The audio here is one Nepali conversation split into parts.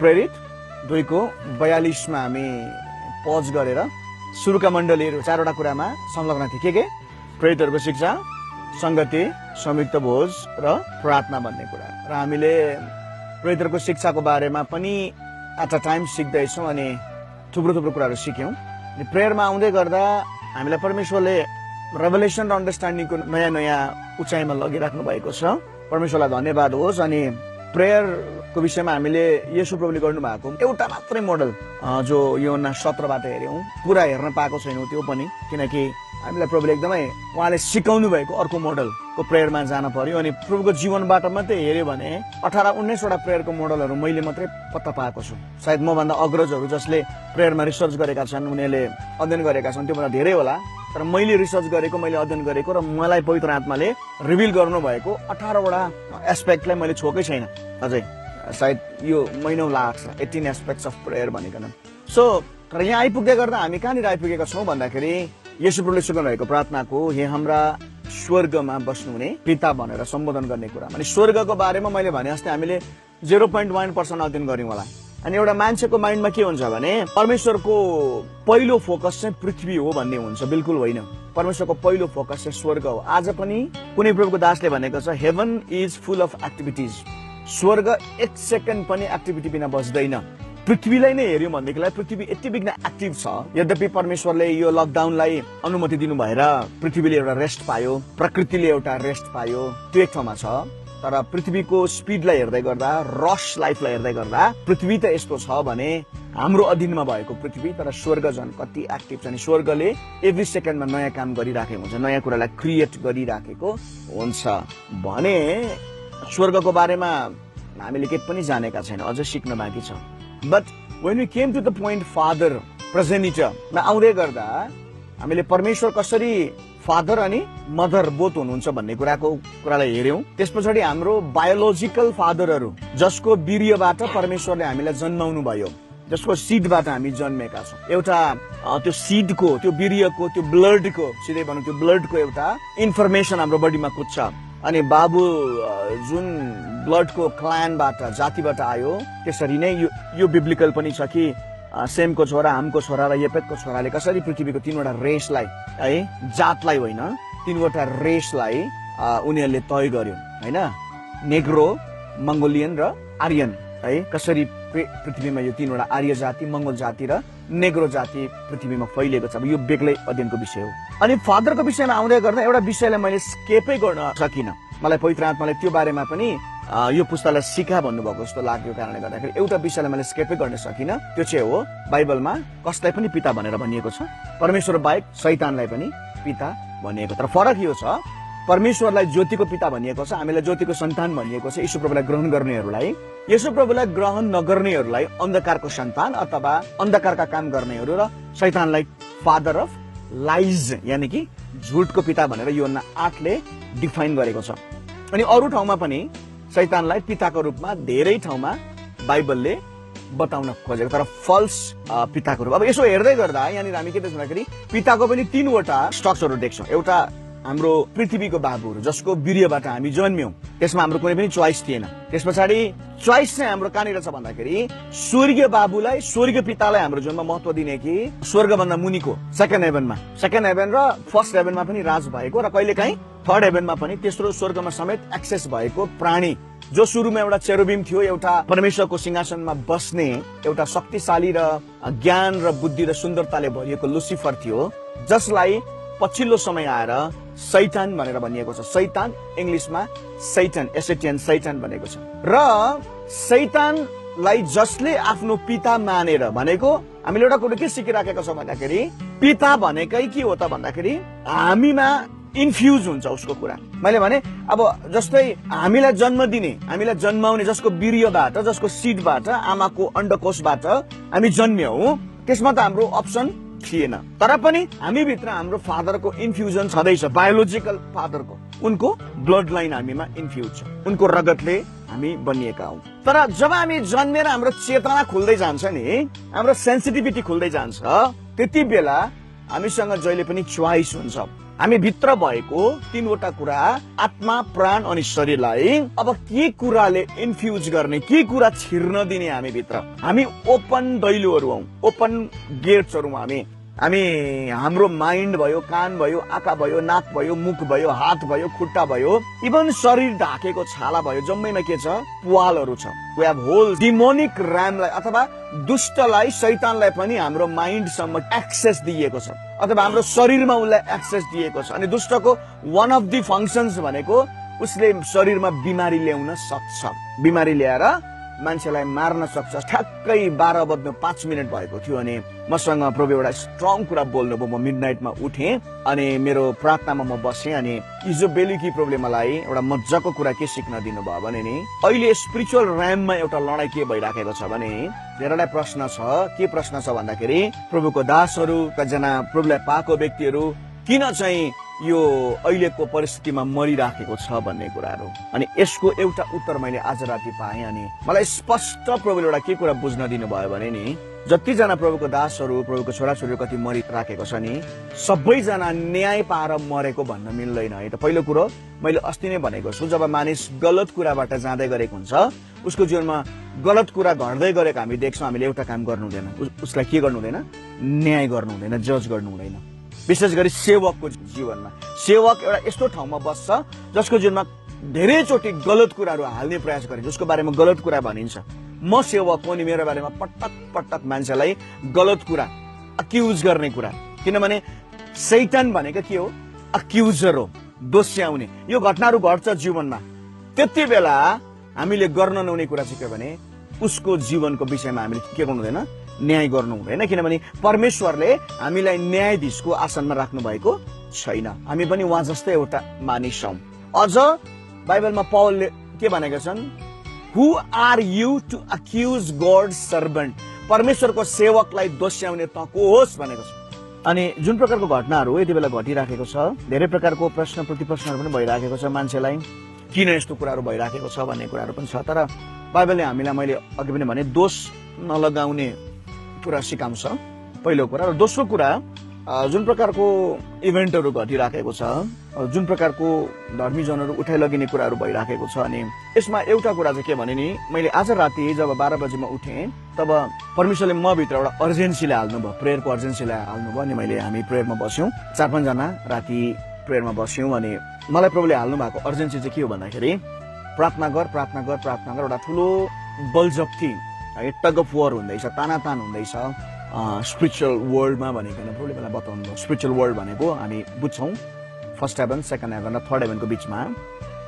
प्रेरित 2:42 मा हामी पज गरेर सुरुका मण्डलीहरू चारवटा कुरामा संलग्न थिए के प्रेरितहरूको शिक्षा, संगति, संयुक्त भोज र प्रार्थना भन्ने कुरा र हामीले प्रेरितहरूको शिक्षाको बारेमा पनि एट अ टाइम सिक्दैछौँ अनि थुप्रो कुराहरू सिक्यौँ। अनि प्रेयरमा आउँदै गर्दा हामीलाई परमेश्वरले रेभलेसन र अन्डरस्ट्यान्डिङको नयाँ उचाइमा लगिराख्नु भएको छ। परमेश्वरलाई धन्यवाद होस्। अनि प्रेयरको विषयमा हामीले येशू प्रभुले गर्नुभएको एउटा मात्रै मोडल जो यूहन्ना 17बाट हेर्यौँ, पुरा हेर्न पाएको छैनौँ त्यो पनि, किनकि हामीलाई प्रभुले एकदमै उहाँले सिकाउनु भएको अर्को मोडलको प्रेयरमा जान पर्यो। अनि प्रभुको जीवनबाट मात्रै हेऱ्यो भने 18-19 वटा प्रेयरको मोडलहरू मैले मात्रै पत्ता पाएको छु। सायद मभन्दा अग्रजहरू जसले प्रेयरमा रिसर्च गरेका छन्, उनीहरूले अध्ययन गरेका छन्, त्योभन्दा धेरै होला। तर मैले रिसर्च गरेको, मैले अध्ययन गरेको र मलाई पवित्र आत्माले रिभिल गर्नु भएको 18 वटा एस्पेक्टलाई मैले छोकै छैन अझै। सायद यो महिनौ लाग्छ 18 एस्पेक्ट्स अफ प्रेयर भनेकन। सो तर यहाँ आइपुग्दै गर्दा हामी कहाँनिर आइपुगेका छौँ भन्दाखेरि येशू प्रभुले सिकाउनु भएको प्रार्थनाको हे हाम्रा स्वर्गमा बस्नुहुने पिता भनेर सम्बोधन गर्ने कुरा। अनि स्वर्गको बारेमा मैले भने जस्तै हामीले 0.1% अध्ययन गऱ्यौँ होला। अनि एउटा मान्छेको माइन्डमा के हुन्छ भने परमेश्वरको पहिलो फोकस चाहिँ पृथ्वी हो भन्ने हुन्छ। बिल्कुल होइन, परमेश्वरको पहिलो फोकस चाहिँ स्वर्ग हो। आज पनि कुनै प्रभुको दासले भनेको छ heaven is full of activities. स्वर्ग 1 सेकेन्ड पनि एक्टिभिटी बिना बस्दैन। पृथ्वीलाई नै हेर्यौँ भनेदेखिलाई पृथ्वी यति बिघ्न एक्टिभ छ। यद्यपि परमेश्वरले यो लकडाउनलाई अनुमति दिनु भएर पृथ्वीले एउटा रेस्ट पायो, प्रकृतिले एउटा रेस्ट पायो, त्यो एक ठाउँमा छ। तर पृथ्वीको स्पिडलाई हेर्दै गर्दा, रस लाइफलाई हेर्दै गर्दा पृथ्वी त यस्तो छ भने हाम्रो अधीनमा भएको पृथ्वी, तर स्वर्ग झन् कति एक्टिभ छ। अनि स्वर्गले एभ्री सेकेन्डमा नयाँ काम गरिराखेको हुन्छ, नयाँ कुरालाई क्रिएट गरिराखेको हुन्छ भने स्वर्गको बारेमा हामीले केही पनि जानेका छैनौँ, अझै सिक्न बाँकी छ। But when we came to the point father प्रेजेनिटरमा आउँदै गर्दा हामीले परमेश्वर कसरी फादर अनि मदर बोथ हुनुहुन्छ भन्ने कुरालाई हेऱ्यौँ। त्यस पछाडि हाम्रो बायोलोजिकल फादरहरू जसको वीर्यबाट परमेश्वरले हामीलाई जन्माउनु भयो, जसको सिडबाट हामी जन्मेका छौँ। एउटा त्यो सिडको, त्यो वीर्यको, त्यो ब्लडको, सिधै भनौँ त्यो ब्लडको एउटा इन्फर्मेसन हाम्रो बडीमा कुद्छ। अनि बाबु जुन ब्लडको क्लानबाट, जातिबाट आयो, त्यसरी नै यो बिब्लिकल पनि छ कि सेमको छोरा, हामको छोरा र येपेतको छोराले कसरी पृथ्वीको 3वटा रेसलाई है, जातलाई होइन 3वटा रेसलाई उनीहरूले तय गर्यो होइन, नेग्रो, मङ्गोलियन र आर्यन है। कसरी पृथ्वीमा यो 3वटा आर्य जाति, मङ्गोल जाति र नेग्रो जाति पृथ्वीमा फैलिएको छ, यो बेग्लै अध्ययनको विषय हो। अनि फादरको विषयमा आउँदै गर्दा एउटा विषयलाई मैले स्केपै गर्न सकिनँ। मलाई पवित्र आत्माले त्यो बारेमा पनि यो पुस्तालाई सिका भन्नुभएको जस्तो लाग्यो कारणले गर्दाखेरि एउटा विषयलाई मैले स्केपै गर्न सकिनँ। त्यो चाहिँ हो बाइबलमा कसलाई पनि पिता भनेर भनिएको छ, परमेश्वर बाहेक शैतानलाई पनि पिता भनिएको। तर फरक यो छ, परमेश्वरलाई ज्योतिको पिता भनिएको छ, हामीलाई ज्योतिको सन्तान भनिएको छ। येशू प्रभुलाई ग्रहण गर्नेहरूलाई, येशू प्रभुलाई ग्रहण नगर्नेहरूलाई अन्धकारको सन्तान अथवा अन्धकारका काम गर्नेहरू र शैतानलाई फादर अफ लाइज यानि कि झुटको पिता भनेर यूहन्ना 8ले डिफाइन गरेको छ। अनि अरू ठाउँमा पनि शैतानलाई पिताको रूपमा धेरै ठाउँमा बाइबलले बताउन खोजेको, तर फल्स पिताको रूप। अब यसो हेर्दै गर्दा यहाँनिर हामी के देख्छौँ भन्दाखेरि पिताको पनि 3वटा स्ट्रक्चरहरू देख्छौँ। एउटा हाम्रो पृथ्वीको बाबुहरू जसको वीर्यबाट हामी जन्म्यौँ, त्यसमा हाम्रो कुनै पनि चोइस थिएन। त्यस पछाडि चोइस चाहिँ हाम्रो कहाँनिर छ भन्दाखेरि स्वर्गीय बाबुलाई, स्वर्गीय पितालाई हाम्रो जीवनमा महत्व दिने कि स्वर्गभन्दा मुनिको सेकेन्ड हेभन र फर्स्ट हेभनमा पनि राज भएको र कहिलेकाहीँ थर्ड हेभनमा पनि, तेस्रो स्वर्गमा समेत एक्सेस भएको प्राणी जो सुरुमा एउटा चेरुबिम थियो, एउटा परमेश्वरको सिंहासनमा बस्ने एउटा शक्तिशाली र ज्ञान र बुद्धि र सुन्दरताले भरिएको लुसिफर थियो, जसलाई पछिल्लो समय आएर शैतान भनेर भनिएको छ। शैतान इङ्ग्लिसमा सैटन, एसएटिएन सैतान भनेको छ। र शैतानलाई जसले आफ्नो पिता मानेर भनेको, हामीले एउटा कुरो के सिकिराखेका छौँ भन्दाखेरि पिता भनेकै के हो त भन्दाखेरि हामीमा इन्फ्युज हुन्छ उसको कुरा। मैले भने अब जस्तै हामीलाई जन्म दिने, हामीलाई जन्माउने जसको वीर्यबाट, जसको सिडबाट, आमाको अण्डकोशबाट हामी जन्म्यौँ, त्यसमा त हाम्रो अप्सन थिएन। तर पनि हामी भित्र हाम्रो फादरको इन्फ्युजन छँदैछ, बायोलोजिकल फादरको, उनको ब्लड लाइन हामीमा इन्फ्युज छ, उनको रगतले हामी बनिएका हौँ। तर जब हामी जन्मेर हाम्रो चेतना खुल्दै जान्छ नि, हाम्रो सेन्सिटिभिटी खुल्दै जान्छ, त्यति बेला हामीसँग जहिले पनि चोइस हुन्छ। हामी भित्र भएको तीनवटा कुरा आत्मा, प्राण अनि शरीरलाई अब के कुराले इन्फ्युज गर्ने, के कुरा छिर्न दिने हामी भित्र। हामी ओपन दैलोहरू हौ, ओपन गेट्सहरू हौ। हामी हाम्रो माइन्ड भयो, कान भयो, आँखा भयो, नाक भयो, मुख भयो, हात भयो, खुट्टा भयो, इभन शरीर ढाकेको छाला भयो, जम्मैमा के छ? पुवालहरू छ। वी हेभ होल डिमोनिक र्यामलाई अथवा दुष्टलाई, शैतानलाई पनि हाम्रो माइन्डसम्म एक्सेस दिएको छ अथवा हाम्रो शरीरमा उसलाई एक्सेस दिएको छ। अनि दुष्टको वान अफ द फङ्सन्स भनेको उसले शरीरमा बिमारी ल्याउन सक्छ, बिमारी ल्याएर मान्छेलाई मार्न सक्छ। ठ्याक्कै 12:05 भएको थियो अनि मसँग प्रभु एउटा स्ट्रङ कुरा बोल्नुभयो। म मिडनाइटमा उठेँ अनि मेरो प्रार्थनामा म बसेँ अनि हिजो बेलुकी प्रभुले मलाई एउटा मजाको कुरा के सिक्न दिनुभयो भने नि, अहिले स्पिरिचुअल र्याममा एउटा लडाई के भइराखेको छ भने धेरैलाई प्रश्न छ। के प्रश्न छ भन्दाखेरि प्रभुको दासहरू, कतिजना प्रभुलाई पाएको व्यक्तिहरू किन चाहिँ यो अहिलेको परिस्थितिमा मरिराखेको छ भन्ने कुराहरू। अनि यसको एउटा उत्तर मैले आज राति पाएँ अनि मलाई स्पष्ट प्रभुले एउटा के कुरा बुझ्न दिनुभयो भने नि, जतिजना प्रभुको दासहरू, प्रभुको छोराछोरीहरू कति मरिराखेको छ नि, सबैजना न्याय पाएर मरेको भन्न मिल्दैन है त। पहिलो कुरो मैले अस्ति नै भनेको छु, जब मानिस गलत कुराबाट जाँदै गरेको हुन्छ, उसको जीवनमा गलत कुरा घट्दै गरेको हामी देख्छौँ, हामीले एउटा काम गर्नु हुँदैन, उसलाई के गर्नु हुँदैन? न्याय गर्नु हुँदैन, जज गर्नु हुँदैन। विशेष गरी सेवकको जीवनमा सेवक एउटा यस्तो ठाउँमा बस्छ जसको जीवनमा धेरैचोटि गलत कुराहरू हाल्ने प्रयास गरिन्छ, जसको बारेमा गलत कुरा भनिन्छ। म सेवक हो नि, मेरो बारेमा पटक पटक मान्छेलाई गलत कुरा, अक्युज गर्ने कुरा, किनभने शैतान भनेको के हो? अक्युजर हो, दोस्याउने। यो घटनाहरू घट्छ जीवनमा, त्यति बेला हामीले गर्न नहुने कुरा चाहिँ के भने उसको जीवनको विषयमा हामीले के गर्नु हुँदैन? न्याय गर्नु हुँदैन, किनभने परमेश्वरले हामीलाई न्यायाधीशको आसनमा राख्नु भएको छैन। हामी पनि उहाँ जस्तै एउटा मानिस हौं। अझ बाइबलमा पौलले के भनेका छन्? Who are you to accuse God's servant? परमेश्वरको सेवकलाई दोस्याउने त को होस् भनेको छ। अनि जुन प्रकारको घटनाहरू यति बेला घटिराखेको छ, धेरै प्रकारको प्रश्न प्रतिप्रश्नहरू पनि भइराखेको छ मान्छेलाई, किन यस्तो कुराहरू भइराखेको छ भन्ने कुराहरू पनि छ। तर बाइबलले हामीलाई, मैले अघि पनि भने, दोष नलगाउने कुरा सिकाउँछ, पहिलो कुरा। र दोस्रो कुरा, जुन प्रकारको इभेन्टहरू घटिराखेको छ, जुन प्रकारको धर्मीजनहरू उठाइ लगिने कुराहरू भइराखेको छ, अनि यसमा एउटा कुरा चाहिँ के भने नि, मैले आज राति जब 12 बजेमा उठेँ तब परमेश्वरले म भित्र एउटा अर्जेन्सीलाई हाल्नुभयो, प्रेयरको अर्जेन्सीलाई हाल्नुभयो। अनि हामी प्रेयरमा बस्यौँ, 4-5 जना राति प्रेयरमा बस्यौँ। अनि मलाई प्रभुले हाल्नु भएको अर्जेन्सी चाहिँ के हो भन्दाखेरि, प्रार्थना गर, प्रार्थना गर, प्रार्थना गर। एउटा ठुलो बलजफ्ती, टग अफ वार हुँदैछ, तानातान हुँदैछ स्पिरिचुअल वर्ल्डमा भनेको प्रभुले मलाई बताउनु भयो। स्पिरिचुअल वर्ल्ड भनेको हामी बुझ्छौँ फर्स्ट हेभन, सेकेन्ड हेभन र थर्ड हेभनको बिचमा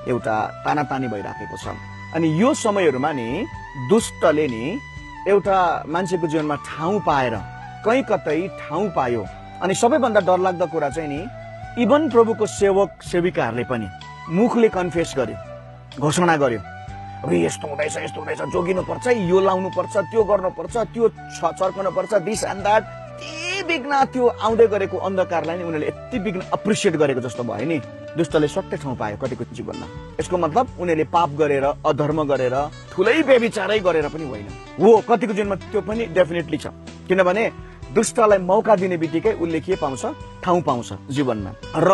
एउटा तानातानी भइराखेको छ। अनि यो समयहरूमा नि दुष्टले नि एउटा मान्छेको जीवनमा ठाउँ पाएर, कहीँ कतै ठाउँ पायो। अनि सबैभन्दा डरलाग्दो कुरा चाहिँ नि, इभन प्रभुको सेवक सेविकाहरूले पनि मुखले कन्फेस गर्यो, घोषणा गर्यो, यस्तो हुँदैछ, यस्तो हुँदैछ, जोगिनु पर्छ, यो लाउनु पर्छ, त्यो गर्नुपर्छ, त्यो चर्कनु पर्छ, दिस एन्ड द्याट। यति बिघ्न त्यो आउँदै गरेको अन्धकारलाई नि उनीहरूले यति बिघ्न अप्रिसिएट गरेको जस्तो भयो नि, दुष्टले सट्टै ठाउँ पायो कतिको जीवनमा। यसको मतलब उनीहरूले पाप गरेर, अधर्म गरेर, ठुलै व्यभिचारै गरेर पनि होइन, हो कतिको जीवनमा त्यो पनि डेफिनेटली छ। किनभने दुष्टलाई मौका दिने बित्तिकै उसले के पाउँछ? ठाउँ पाउँछ जीवनमा। र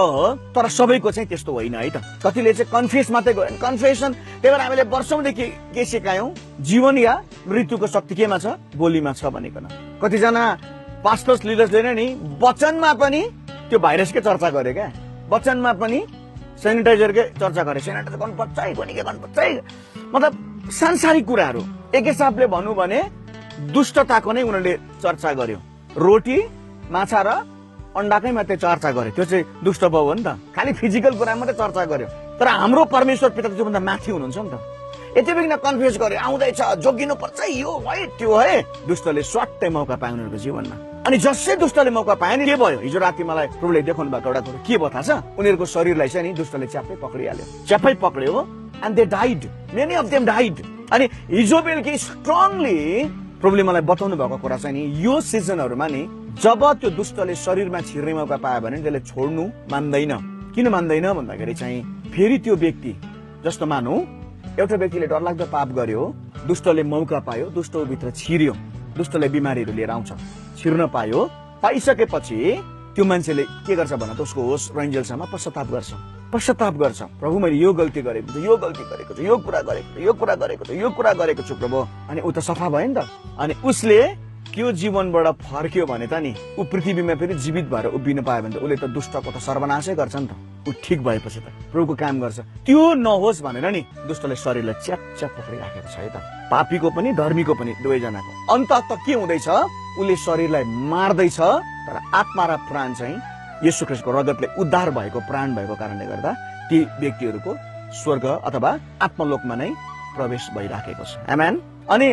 तर सबैको चाहिँ त्यस्तो होइन है त। कतिले चाहिँ कन्फेस मात्रै गर्यो, कन्फेसन। त्यही भएर हामीले वर्षौंदेखि के सिकायौं? जीवन या मृत्युको शक्ति केमा छ? बोलीमा छ भनिकन। कतिजना पास्टर्स लिडर्सले नि वचनमा पनि त्यो भाइरसकै चर्चा गरे क्या, वचनमा पनि सेनिटाइजरकै चर्चा गरे, सेनिटाइजर गर्नुपर्छ है, के गर्नुपर्छ है, मतलब सांसारिक कुराहरू। एक हिसाबले भनौँ भने दुष्टताको नै उनीहरूले चर्चा गर्यो। रोटी, माछा र अन्डाकै मात्रै चर्चा गर्यो, त्यो चाहिँ दुष्ट भयो हो नि त। खालि फिजिकल कुरा मात्रै चर्चा गर्यो। तर हाम्रो परमेश्वर पिता त्योभन्दा माथि हुनुहुन्छ नि त। यति बिघ्न कन्फ्युज गर्यो, आउँदैछ, जोगिनु पर्छ, यो है त्यो है। दुष्टले स्वाट्टै मौका पायो उनीहरूको जीवनमा। अनि जसै दुष्टले मौका पायो नि के भयो? हिजो राति मलाई प्रभुले देखाउनु भएको एउटा कुरो के भयो थाहा छ? उनीहरूको शरीरलाई चाहिँ नि दुष्टले च्याप्पै पक्रिहाल्यो, च्याप्पै पक्रियो, and they died, many of them died. अनि हिजो बेलुकी स्ट्रङली प्रभुले मलाई बताउनु भएको कुरा चाहिँ नि, यो सिजनहरूमा नि जब त्यो दुष्टले शरीरमा छिर्ने मौका पायो भने त्यसले छोड्नु मान्दैन। किन मान्दैन भन्दाखेरि चाहिँ फेरि त्यो व्यक्ति, जस्तो मानौ एउटा व्यक्तिले डरलाग्दो पाप गर्यो, दुष्टले मौका पायो, दुष्टभित्र छिर्यो, दुष्टले बिमारीहरू लिएर आउँछ, छिर्न पायो, पाइसकेपछि त्यो मान्छेले के गर्छ भन त, उसको होस रन्जेलसम्म पश्चाताप गर्छ। प्रभु मैले यो गल्ती गरेको छु, यो गल्ती गरेको छु, यो कुरा गरेको छु, यो कुरा गरेको छु, यो कुरा गरेको छु प्रभु। अनि ऊ त सफा भयो नि त। अनि उसले त्यो जीवनबाट फर्क्यो भने त नि ऊ पृथ्वीमा फेरि जीवित भएर उभिनु पायो भने त उसले त दुष्टको त सर्वनाशै गर्छ नि त। ऊ ठिक भएपछि त प्रभुको काम गर्छ। त्यो नहोस् भनेर नि दुष्टले शरीरलाई च्याप पक्रिराखेको छ है त। पापीको पनि धर्मीको पनि दुवैजनाको अन्त त के हुँदैछ, उसले शरीरलाई मार्दैछ तर आत्मा र प्राण चाहिँ येशू ख्रीष्टको रगतले उद्धार भएको प्राण भएको कारणले गर्दा ती व्यक्तिहरूको स्वर्ग अथवा आत्मलोकमा नै प्रवेश भइराखेको छ। आमेन। अनि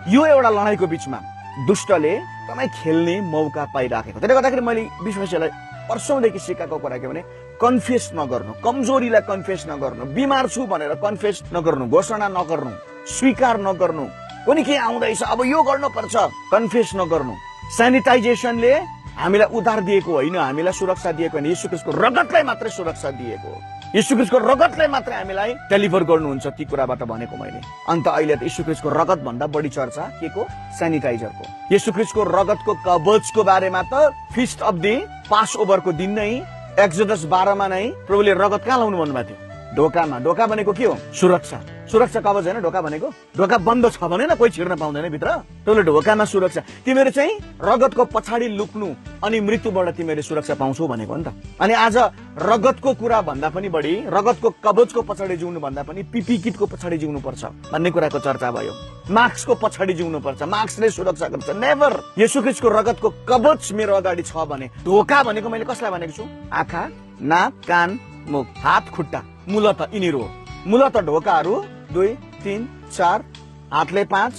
यो एउटा लडाईँको बीचमा दुष्टले एकदमै खेल्ने मौका पाइराखेको। त्यसले गर्दाखेरि मैले विश्वासीलाई वर्षौंदेखि सिकाएको कुरा के भने कन्फेस नगर्नु, कमजोरीलाई कन्फेस नगर्नु, बिमार छु भनेर कन्फेस नगर्नु, घोषणा नगर्नु, स्वीकार नगर्नु, कुनै के आउँदैछ अब यो गर्नुपर्छ कन्फेस नगर्नु। सेनिटाइजेसनले हामीलाई उद्धार दिएको होइन, हामीलाई सुरक्षा दिएको होइन। येशू ख्रीष्टको रगतलाई मात्रै सुरक्षा दिएको हो। येशू ख्रीष्टको रगतलाई मात्रै हामीलाई डेलिभर गर्नुहुन्छ ती कुराबाट भनेको मैले। अन्त अहिले त येशू ख्रीष्टको रगत भन्दा बढी चर्चा के को, सेनिटाइजरको। येशू ख्रीष्टको रगतको कवचको बारेमा त फिस्ट अफ द पास ओभरको दिन नै एक्सोडस 12 मा नै प्रभुले रगत कहाँ लाउनु भन्नुभएको थियो, ढोकामा। ढोका भनेको के हो, सुरक्षा। सुरक्षा कवच होइन ढोका भनेको। ढोका बन्द छ भने न कोही छिर्न पाउँदैन भित्र। त्यसले ढोकामा सुरक्षा। तिमीहरू चाहिँ रगतको पछाडि लुक्नु अनि मृत्युबाट तिमीहरूले सुरक्षा पाउँछौ भनेको नि त। अनि आज रगतको कुरा भन्दा पनि बढी रगतको कवचको पछाडि जिउनु भन्दा पनि पिपी किटको पछाडि जिउनु पर्छ भन्ने कुराको चर्चा भयो। मास्कको पछाडि जिउनु पर्छ, मास्कले सुरक्षा गर्छ। नेभर। येशू ख्रीष्टको रगतको कवच मेरो अगाडि छ भने। ढोका भनेको मैले कसलाई भनेको छु, आँखा, नाक, कान, मुख, हात, खुट्टा, मूलत यिनीहरू हो। मूलत ढोकाहरू 2, 3, 4, हातले 5,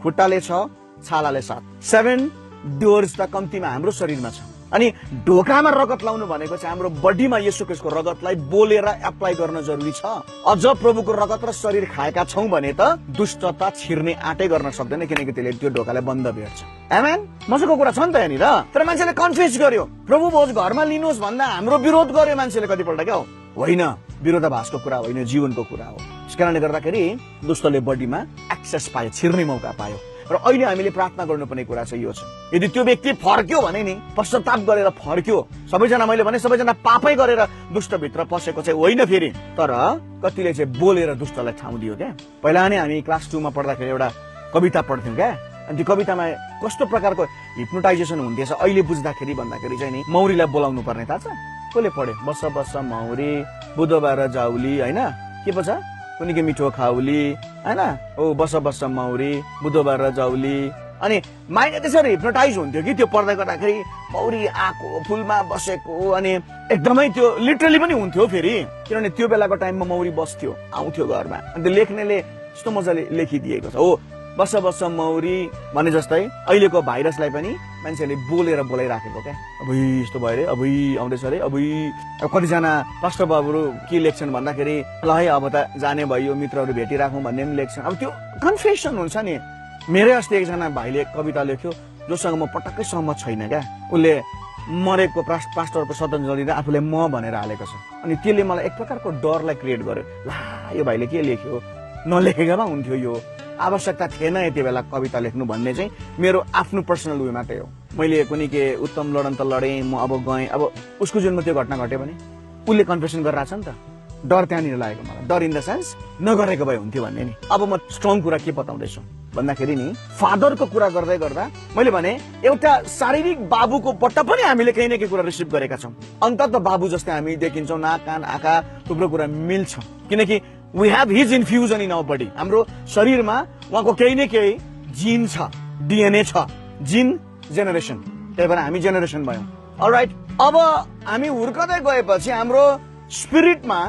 खुट्टाले 6, छालाले 7, 7 डोर्स त कम्तीमा हाम्रो शरीरमा छ। अनि ढोकामा रगत लाउनु भनेको चाहिँ हाम्रो बडीमा येशू ख्रीष्टको रगतलाई बोलेर एप्लाई गर्न जरुरी छ। अझ प्रभुको रगत र शरीर खाएका छौं भने त दुष्टता छिर्ने आँटै गर्न सक्दैन, किनकि त्यसले त्यो ढोकालाई बन्द भेट्छ। आमेन। मजाको कुरा छ नि त यहाँनिर। तर मान्छेले कन्फ्युज गर्यो, प्रभु भोज घरमा लिनुहोस् भन्दा हाम्रो विरोध गर्यो मान्छेले कतिपल्ट। क्या हो, होइन, विरोधाभासको कुरा होइन, जीवनको कुरा हो। त्यसकारणले गर्दाखेरि दुष्टले बडीमा एक्सेस पायो, छिर्ने मौका पायो। र अहिले हामीले प्रार्थना गर्नुपर्ने कुरा चाहिँ यो छ, यदि त्यो व्यक्ति फर्क्यो भने नि, पश्चाताप गरेर फर्क्यो। सबैजना, मैले भने सबैजना पापै गरेर दुष्टभित्र पसेको चाहिँ होइन फेरि, तर कतिले चाहिँ बोलेर दुष्टलाई ठाउँ दियो। क्या पहिला नै हामी क्लास 2 मा पढ्दाखेरि एउटा कविता पढ्थ्यौँ क्या, अनि त्यो कवितामा कस्तो प्रकारको हिप्नोटाइजेसन हुन्थेछ अहिले बुझ्दाखेरि भन्दाखेरि चाहिँ नि मौरीलाई बोलाउनु पर्ने थाहा छ। कसले पढ्यो, बस बस मौरी बुधबार जाउली, होइन के पो छ, कुनै के मिठो खाउली, होइन ओ बस बस मौरी बुधबार जाउली। अनि माइन्ड त्यसरी हिप्नोटाइज हुन्थ्यो कि त्यो पढ्दै गर्दाखेरि, मौरी आएको फुलमा बसेको। अनि एकदमै त्यो लिटरली पनि हुन्थ्यो फेरि, किनभने त्यो बेलाको टाइममा मौरी बस्थ्यो, आउँथ्यो घरमा। अनि त्यो लेख्नेले यस्तो मजाले लेखिदिएको छ, हो बस बस मौरी भने जस्तै अहिलेको भाइरसलाई पनि मान्छेले बोलेर बोलाइराखेको क्या। अब यस्तो भयो अरे, अब आउँदैछ अरे, अब कतिजना पास्टर बाबुहरू के लेख्छन् भन्दाखेरि, ल है अब त जाने भयो, मित्रहरू भेटिराखौँ भन्ने पनि लेख्छन्। अब त्यो कन्फेसन हुन्छ नि। मेरै अस्ति एकजना भाइले कविता लेख्यो जोसँग म पटक्कै सहमत छैन क्या। उसले मरेको पास्टरको श्रद्धाञ्जली आफूले म भनेर हालेको छ। अनि त्यसले मलाई एक प्रकारको डरलाई क्रिएट गर्यो। ला यो भाइले के लेख्यो, नलेखेको भए हुन्थ्यो, यो आवश्यकता थिएन यति बेला कविता लेख्नु भन्ने चाहिँ मेरो आफ्नो पर्सनल वे मात्रै हो। मैले कुनै के उत्तम लडन त लडेँ, म अब गएँ, अब उसको जीवनमा त्यो घटना घट्यो भने उसले कन्फेसन गरिरहेछ नि त। डर त्यहाँनिर लागेको मलाई, डर इन द सेन्स नगरेको भए हुन्थ्यो भन्ने नि। अब म स्ट्रङ कुरा के बताउँदैछु भन्दाखेरि नि, फादरको कुरा गर्दै गर्दा मैले भने एउटा शारीरिक बाबुकोबाट पनि हामीले केही न केही कुरा रिसिभ गरेका छौँ। अन्तत बाबु जस्तै हामी देखिन्छौँ, नाक कान आँखा थुप्रो कुरा मिल्छ, किनकि we have his infusion in our body। हाम्रो शरीरमा उहाँको केही न केही जिन छ, डिएनए छ, जिन जेनेरेसन, त्यही भएर हामी जेनेरेसन भयौँ। अलराइट, अब हामी हुर्कदै गएपछि हाम्रो स्पिरिटमा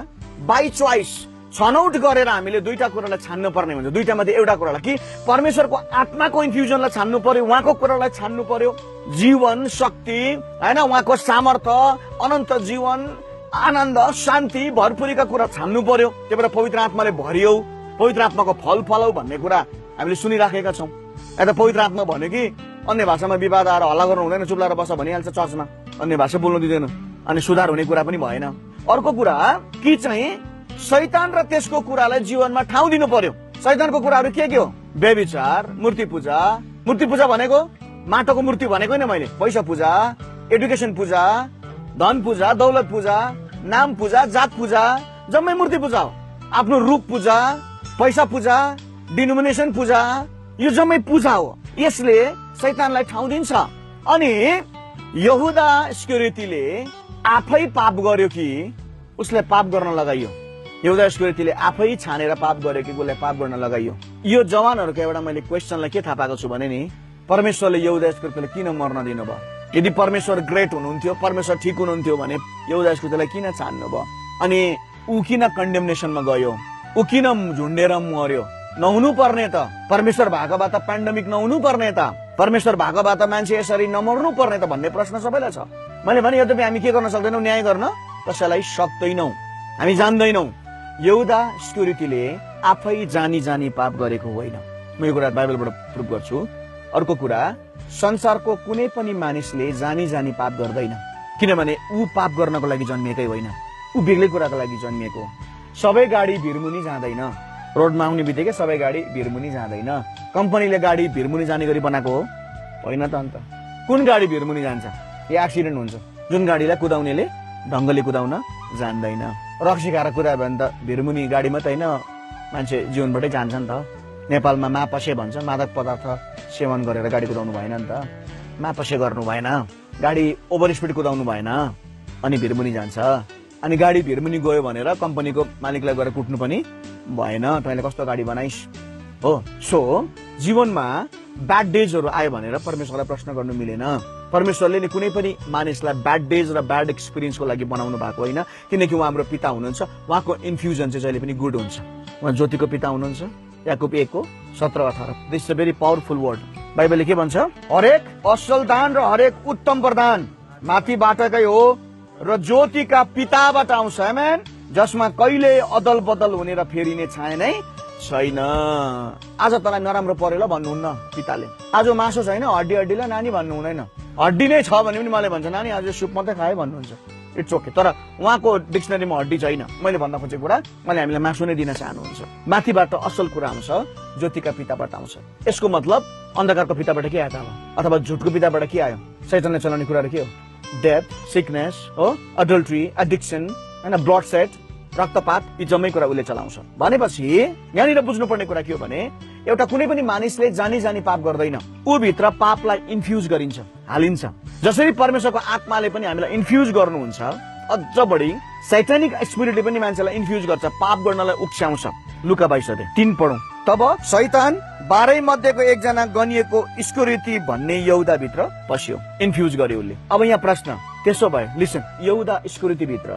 बाई चोइस छनौट गरेर हामीले दुईटा कुरालाई छान्नु पर्ने हुन्छ। दुईटा मध्ये एउटा कुरालाई कि परमेश्वरको आत्माको इन्फ्युजनलाई छान्नु पर्यो, उहाँको कुरालाई छान्नु पर्यो, जीवन शक्ति, होइन उहाँको सामर्थ्य, अनन्त जीवन, आनन्द, शान्ति, भरपुरीका कुरा छान्नु पर्यो। त्यही भएर पवित्र आत्माले भरियौ, पवित्र आत्माको फल फलौ भन्ने कुरा हामीले सुनिराखेका छौँ। यता पवित्र आत्मा भन्यो कि अन्य भाषामा विवाद आएर हल्ला गर्नु हुँदैन, चुप लाएर बस भनिहाल्छ चर्चमा, अन्य भाषा बोल्नु दिँदैन, अनि सुधार हुने कुरा पनि भएन। अर्को कुरा कि चाहिँ शैतान र त्यसको कुरालाई जीवनमा ठाउँ दिनु पर्यो। शैतानको कुराहरू के हो, व्यभिचार, मूर्ति पूजा। मूर्ति पूजा भनेको माटोको मूर्ति भनेको होइन मैले, पैसा पूजा, एडुकेसन पूजा, धन पूजा, दौलत पूजा, नाम पूजा, जात पूजा, जम्मै मूर्ति पूजा हो। आफ्नो रूप पूजा, पैसा पूजा, डिनोमिनेसन पूजा, यो जम्मै पूजा हो। यसले शैतानलाई ठाउँ दिन्छ। अनि यहुदा इस्करियोतीले आफै पाप गर्यो कि उसले पाप गर्न लगाइयो? यहुदा इस्करियोतीले आफै छानेर पाप गर्यो कि उसले पाप गर्न लगाइयो? यो जवानहरूको एउटा मैले क्वेसनलाई के थाहा पाएको छु भने नि, परमेश्वरले यहुदा इस्करियोतीलाई किन मर्न दिनुभयो? यदि परमेश्वर ग्रेट हुनुहुन्थ्यो, परमेश्वर ठिक हुनुहुन्थ्यो भने यहुदा इस्करियोतीलाई किन छान्नु भयो? अनि ऊ किन कन्डेमनेसनमा गयो? ऊ किन झुन्डेर मर्यो? नहुनु पर्ने त। परमेश्वर भएको भए त पेन्डेमिक नहुनु पर्ने त। परमेश्वर भएको भए त मान्छे यसरी नमर्नु पर्ने त भन्ने प्रश्न सबैलाई छ। मैले भने यद्यपि हामी के गर्न सक्दैनौँ? न्याय गर्न कसैलाई सक्दैनौँ, हामी जान्दैनौँ। यहुदा इस्करियोतीले आफै जानी जानी पाप गरेको होइन। म यो कुरा बाइबलबाट प्रुभ गर्छु। अर्को कुरा, संसारको कुनै पनि मानिसले जानी जानी पाप गर्दैन, किनभने ऊ पाप गर्नको लागि जन्मिएकै होइन, ऊ बेग्लै कुराको लागि जन्मिएको। सबै गाडी भिरमुनि जाँदैन, रोडमा आउने बित्तिकै सबै गाडी भिरमुनि जाँदैन। कम्पनीले गाडी भिरमुनि जाने गरी बनाएको हो? होइन त। अन्त कुन गाडी भिरमुनि जान्छ? यो एक्सिडेन्ट हुन्छ। जुन गाडीलाई कुदाउनेले ढङ्गले कुदाउन जान्दैन, रक्सी खाएर कुदायो भने त भिरमुनि गाडी मात्रै होइन, मान्छे जीवनबाटै जान्छ नि त। नेपालमा मापसे भन्छ, मादक पदार्थ सेवन गरेर गाडी कुदाउनु भएन नि त। मापसे गर्नु भएन, गाडी ओभर स्पिड कुदाउनु भएन, अनि भिरमुनि जान्छ। अनि गाडी भिरमुनि गयो भनेर कम्पनीको मालिकलाई गएर कुट्नु पनि भएन, तैँले कस्तो गाडी बनाइस् हो। सो जीवनमा ब्याड डेजहरू आयो भनेर परमेश्वरलाई प्रश्न गर्नु मिलेन। परमेश्वरले नि कुनै पनि मानिसलाई ब्याड डेज र ब्याड एक्सपिरियन्सको लागि बनाउनु भएको होइन, किनकि उहाँ हाम्रो पिता हुनुहुन्छ। उहाँको इन्फ्युजन चाहिँ जहिले पनि गुड हुन्छ। उहाँ ज्योतिको पिता हुनुहुन्छ। याकुब 1:17-18। This is a very powerful word. बाइबलले के भन्छ? हरेक असल दान र हरेक उत्तम वरदान माथिबाटकै हो र ज्योतिका पिताबाट आउँछ, आमेन, जसमा कहिले अदल बदल हुने र फेरिने छाया नै छैन। आज तँलाई नराम्रो पर्यो ल भन्नुहुन्न पिताले। आज मासु छैन, हड्डी हड्डीलाई नानी भन्नु हुँदैन। हड्डी नै छ भने पनि मलाई भन्छ नानी आज सुप मात्रै खाए भन्नुहुन्छ। It's okay. तर उहाँको डिक्सनरीमा हड्डी छैन। मैले भन्न खोजेको कुरा, मैले हामीलाई मासु नै दिन चाहनुहुन्छ। माथिबाट असल कुरा आउँछ, ज्योतिका पिताबाट आउँछ। यसको मतलब अन्धकारको पिताबाट के आयो अथवा झुटको पिताबाट के आयो? शैतानले चलाउने कुराहरू के हो? डेथ, सिकनेस हो, अडल्ट्री, एडिक्सन, होइन, ब्लड सेट, रक्तपात, यी जम्मै कुरा उसले चलाउँछ। भनेपछि यहाँनिर बुझ्नुपर्ने कुरा के हो भने, एउटा कुनै पनि मानिसले जानी जानी पाप गर्दैन, ऊ भित्र पापलाई इन्फ्युज गरिन्छ, हालिन्छ। जसरी परमेश्वरको आत्माले पनि हामीलाई इन्फ्युज गर्नुहुन्छ, अझ बढी सैतानिक स्पिरिटले पनि मान्छेलाई इन्फ्युज गर्छ, पाप गर्नलाई उक्स्याउँछ। लुका 22:3 पढौं। तब शैतान 12 मध्येको एकजना गनिएको इस्करियोती भन्ने यहुदा भित्र पस्यो, इन्फ्युज गर्यो उसले। अब यहाँ प्रश्न, त्यसो भए लिसन, यहुदा इस्करियोती भित्र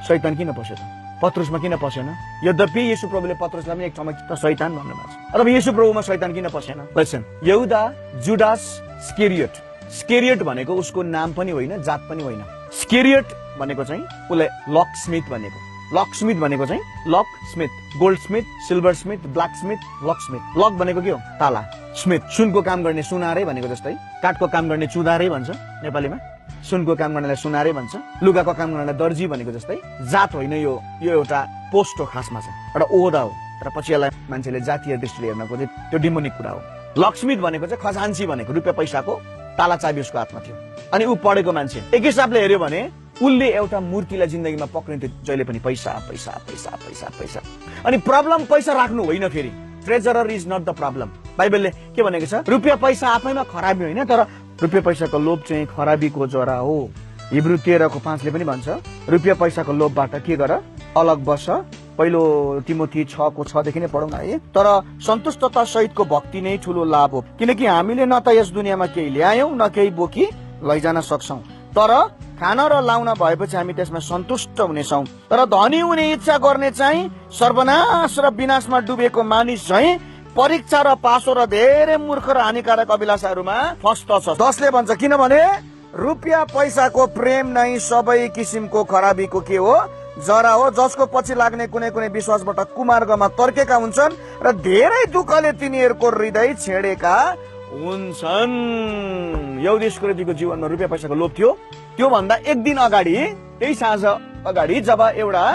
शैतान किन पस्यो त? पत्रुसमा किन पसेन? यद्यपि येशू प्रभुले पत्रुसलाई पनि एक ठाउँमा त शैतान भन्नुभएको छ, तर येशू प्रभुमा शैतान किन पसेन? लिसन, यहुदा जुडास स्केरियोट। स्केरियोट भनेको उसको नाम पनि होइन, जात पनि होइन। स्केरियोट भनेको चाहिँ उसलाई लक स्मिथ भनेको। लक स्मिथ भनेको चाहिँ lock Smith, gold Smith, silver Smith, black Smith, lock Smith. Lock भनेको के हो? ताला। स्मिथ सुनको काम गर्ने सुनारै भनेको जस्तै, काठको काम गर्ने चुदारै भन्छ नेपालीमा, सुनको काम गर्नेलाई सुनारै भन्छ, लुगाको काम गर्नेलाई दर्जी भनेको जस्तै। जात होइन, यो एउटा पोस्ट हो, खासमा चाहिँ एउटा ओहदा हो, तर पछि यसलाई मान्छेले जातीय दृष्टिले हेर्न खोजे, त्यो डिमोनिक कुरा हो। लक्ष्मी भनेको चाहिँ खजान्ची भनेको, रुपियाँ पैसाको ताला चाबी उसको हातमा थियो। अनि ऊ पढेको मान्छे, एक हिसाबले हेर्यो भने उसले एउटा मूर्तिलाई जिन्दगीमा पक्रिन्थ्यो जहिले पनि, पैसा पैसा पैसा पैसा पैसा। अनि प्रब्लम पैसा राख्नु होइन, फेरि treasurer is not the problem. बाइबलले के भनेको छ? रुपियाँ पैसा आफैमा खराबी होइन, तर रुपियाँ पैसाको लोभ चाहिँ खराबीको जरा हो। हिब्रू 13:5 पनि भन्छ, रुपियाँ पैसाको लोभबाट के गर? अलग बस। पहिलो तिमोथी 6:6 नै पढौँ न है। तर सन्तुष्टता सहितको भक्ति नै ठुलो लाभ हो, किनकि हामीले न त यस दुनियाँमा केही ल्यायौं न केही बोकी लैजान सक्छौं, तर खान र लाउन भएपछि हामी त्यसमा सन्तुष्ट हुनेछौँ। तर धनी हुने इच्छा गर्ने चाहिँ सर्वनाश र विनाशमा डुबेको मानिस चाहिँ परीक्षा र पासो र धेरै मूर्ख र हानिकारक अभिलाषाहरूमा फस्दछ। 10ले भन्छ, किनभने रुपियाँ पैसाको प्रेम नै सबै किसिमको खराबीको के हो? जरा हो, जसको पछि लाग्ने कुनै कुनै विश्वासबाट कुमार्गमा तर्केका हुन्छन् र धेरै दुःखले तिनीहरूको हृदय छेडेका हुन्छन्। यहुदी इस्करियोतीको जीवनमा रुपियाँ पैसाको लोभ थियो। त्यो भन्दा एक दिन अगाडि, त्यही साँझ अगाडि, जब एउटा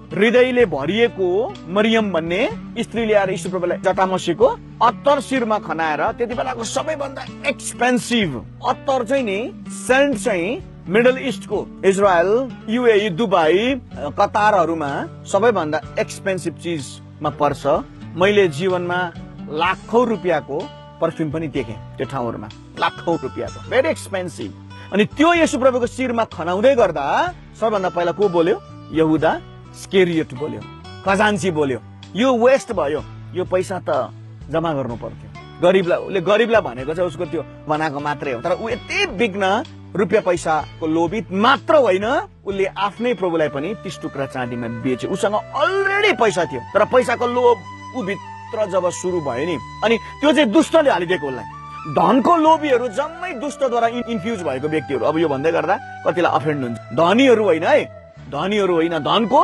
हृदयले भरिएको मरियम भन्ने स्त्री ल्याएर यीशु प्रभुलाई जटामसीको अत्तर शिरमा खनाएर, त्यति बेलाको सबैभन्दा एक्सपेन्सिभ अत्तर चाहिँ नि, सेन्ट चाहिँ मिडल इस्टको इजरायल, युएई, दुबई, कतारहरूमा सबैभन्दा एक्सपेन्सिभ चिजमा पर्छ। मैले जीवनमा लाखौं रुपियाँको पर्फ्युम पनि देखेँ त्यो ठाउँहरूमा, लाखौं रुपियाँको, भेरी एक्सपेन्सिभ। अनि त्यो येशू प्रभुको शिरमा खनाउँदै गर्दा सबभन्दा पहिला को बोल्यो? यहुदा स्केरियोट बोल्यो, खजान्ची बोल्यो। यो वेस्ट भयो, यो पैसा त जम्मा गर्नु पर्थ्यो। उसले गरीबलाई भनेको चाहिँ उसको त्यो बनाएको मात्रै हो, तर ऊ यति बिग्न रुपियाँ पैसाको लोभी मात्र होइन, उसले आफ्नै प्रभुलाई पनि 30 टुक्रा चाँदीमा बेच्यो। उसँग अलरेडी पैसा थियो, तर पैसाको लोभ ऊ भित्र जब सुरु भयो नि, अनि त्यो चाहिँ दुष्टले हालिदिएको उसलाई। धनको लोभीहरू जम्मै दुष्टद्वारा इन्फ्युज भएको व्यक्तिहरू। अब यो भन्दै गर्दा कतिलाई अफेन्ड हुन्छ, धनीहरू होइन है, धनीहरू होइन, धनको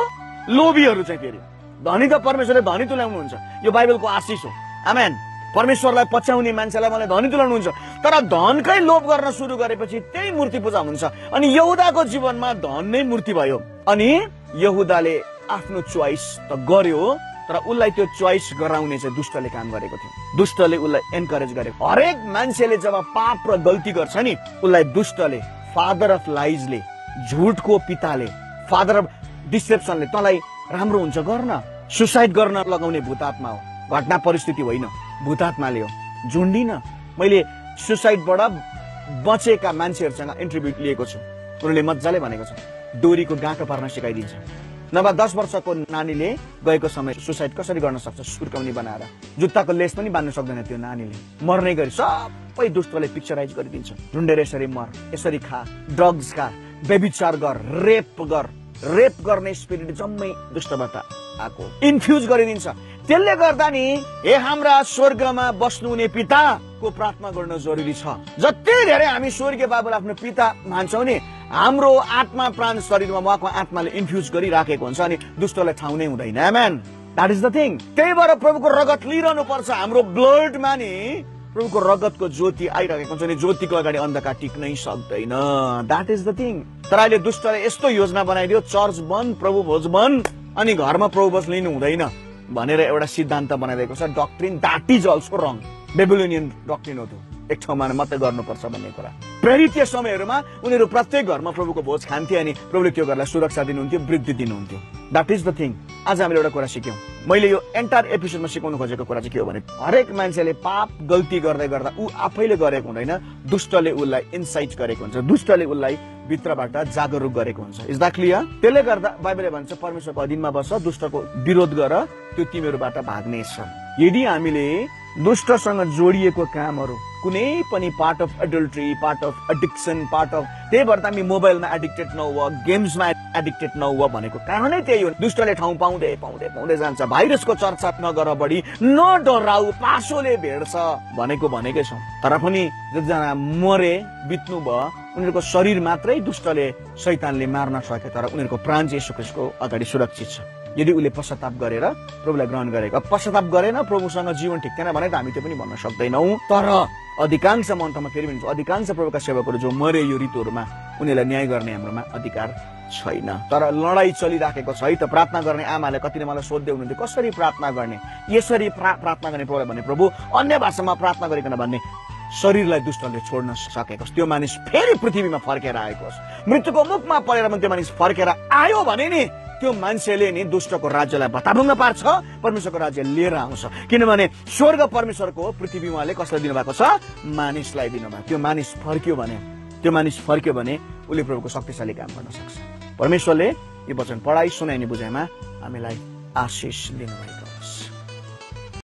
लोभीहरू चाहिँ। फेरि धनी त परमेश्वरले धनी तुल्याउनुहुन्छ, यो बाइबलको आशिष हो। आमेन। परमेश्वरलाई पछ्याउने मान्छेलाई मलाई धनी तुल्याउनुहुन्छ, तर धनकै लोभ गर्न सुरु गरेपछि त्यही मूर्ति पूजा हुन्छ। अनि यहुदाको जीवनमा धन नै मूर्ति भयो। अनि यहुदाले आफ्नो चोइस त गर्यो, तर उसलाई त्यो चोइस गराउने चाहिँ दुष्टले काम गरेको थियो। दुष्टले उसलाई एन्करेज गरेको। हरेक मान्छेले जब पाप र गल्ती गर्छ नि, उसलाई दुष्टले, फादर अफ लाइजले, झुटको पिताले, फादर अफ डिसेप्सनले तँलाई राम्रो हुन्छ गर्न, सुसाइड गर्न लगाउने भूतात्मा हो। घटना परिस्थिति होइन, भूतात्माले हो। झुन्डिन। मैले सुसाइडबाट बचेका मान्छेहरूसँग इन्टरभ्यू लिएको छु। उनीहरूले मजाले भनेको छ, डोरीको गाँठो पार्न सिकाइदिन्छ। नभए 10 वर्षको नानीले गएको समय सुसाइड कसरी गर्न सक्छ? सुर्काउने बनाएर जुत्ताको लेस पनि बाँध्न सक्दैन त्यो नानीले। मर्ने गरी सबै दुष्टले पिक्चराइज गरिदिन्छ। ढुन्डेर यसरी मर, यसरी खा, ड्रग्स खा, व्यभिचार गर, रेप गर्ने स्पिरिट जम्मै दुष्टबाट आएको इन्फ्युज गरिदिन्छ। त्यसले गर्दा नि हे हाम्रा स्वर्गमा बस्नुहुने पिताको प्रार्थना गर्न जरुरी छ। जति धेरै हामी स्वर्गीय बाबुलाई आफ्नो पिता मान्छौँ नि, हाम्रो आत्मा प्राण शरीरमा उहाँको आत्माले इन्फ्युज गरिराखेको हुन्छ, अनि दुष्टलाई ठाउँ नै हुँदैन। आमेन। That is the thing. त्यही भएर प्रभुको रगत लिइरहनु पर्छ। हाम्रो ब्लडमा नि प्रभुको रगतको ज्योति आइरहेको हुन्छ नि, ज्योतिको अगाडि अन्धकार टिक्नै सक्दैन। That is the thing. तर अहिले दुष्टले यस्तो योजना बनाइदियो, चर्च बन्द, प्रभु भोज बन्द, अनि घरमा प्रभु भोज लिनु हुँदैन भनेर एउटा सिद्धान्त बनाइदिएको छ। Doctrine that is also wrong. Babylonian doctrine हो त्यो, एक ठाउँमा मात्रै गर्नुपर्छ भन्ने कुरा। प्रेरितीय समयहरूमा उनीहरू प्रत्येक घरमा प्रभुको भोज खान्थे, अनि प्रभुले त्यो घरलाई सुरक्षा दिनुहुन्थ्यो, वृद्धि दिनुहुन्थ्यो। That is the thing. आज हामीले एउटा कुरा सिक्यौँ। मैले यो एन्टायर एपिसोडमा सिकाउनु खोजेको कुरा चाहिँ के हो भने, हरेक मान्छेले पाप गल्ती गर्दै गर्दा ऊ आफैले गरेको हुँदैन, दुष्टले उसलाई इन्साइट गरेको हुन्छ, दुष्टले उसलाई भित्रबाट जागरुक गरेको हुन्छ। Is that clear? त्यसले गर्दा बाइबलले भन्छ परमेश्वरको अधीनमा बस, दुष्टको विरोध गर, त्यो तिमीहरूबाट भाग्नेछ। यदि हामीले दुष्टसँग जोडिएको कामहरू, कुनै पनि part of adultery, part of addiction, part of, त्यही भएर हामी मोबाइलमा एडिक्टेड नहुँ, गेम्समा एडिक्टेड नहुँ भनेको कारणै त्यही हो। दुष्टले ठाउँ पाउँदै पाउँदै पाउँदै जान्छ। भाइरसको चर्चा नगर बढी, नडराउ, पासोले भेट्छ भनेकै छौँ। तर पनि जतिजना मरे, बित्नु भयो, उनीहरूको शरीर मात्रै दुष्टले, शैतानले मार्न सक्यो, तर उनीहरूको प्राण चाहिँ येशू ख्रीष्टको अगाडि सुरक्षित छ यदि उसले पश्चाताप गरेर प्रभुलाई ग्रहण गरेको। पश्चाताप गरेन, प्रभुसँग जीवन ठिक थिएन भने त हामी त्यो पनि भन्न सक्दैनौँ। तर अधिकांश मन्तमा फेरि भनिन्छ, अधिकांश प्रभुका सेवकहरू जो मरे यो ऋतुहरूमा, उनीहरूलाई न्याय गर्ने हाम्रोमा अधिकार छैन। तर लडाई चलिराखेको छ है त। प्रार्थना गर्ने आमाले कतिले मलाई सोध्दै हुनुहुन्थ्यो, कसरी प्रार्थना गर्ने, यसरी प्रार्थना गर्ने प्रभुलाई भने, प्रभु अन्य भाषामा प्रार्थना गरिकन भन्ने, शरीरलाई दुष्टले छोड्न सकेको, त्यो मानिस फेरि पृथ्वीमा फर्केर आएको होस्। मृत्युको मुखमा परेर पनि त्यो मानिस फर्केर आयो भने नि त्यो मान्छेले नि दुष्टको राज्यलाई भताभुङ्ग पार्छ, परमेश्वरको राज्य लिएर आउँछ। किनभने स्वर्ग परमेश्वरको हो, पृथ्वी उहाँले कसलाई दिनुभएको छ? मानिसलाई दिनुभएको। त्यो मानिस फर्क्यो भने उसले प्रभुको शक्तिशाली काम गर्न सक्छ। परमेश्वरले यो वचन पढाइ, सुनाइ, बुझाइमा हामीलाई आशिष दिनुभएको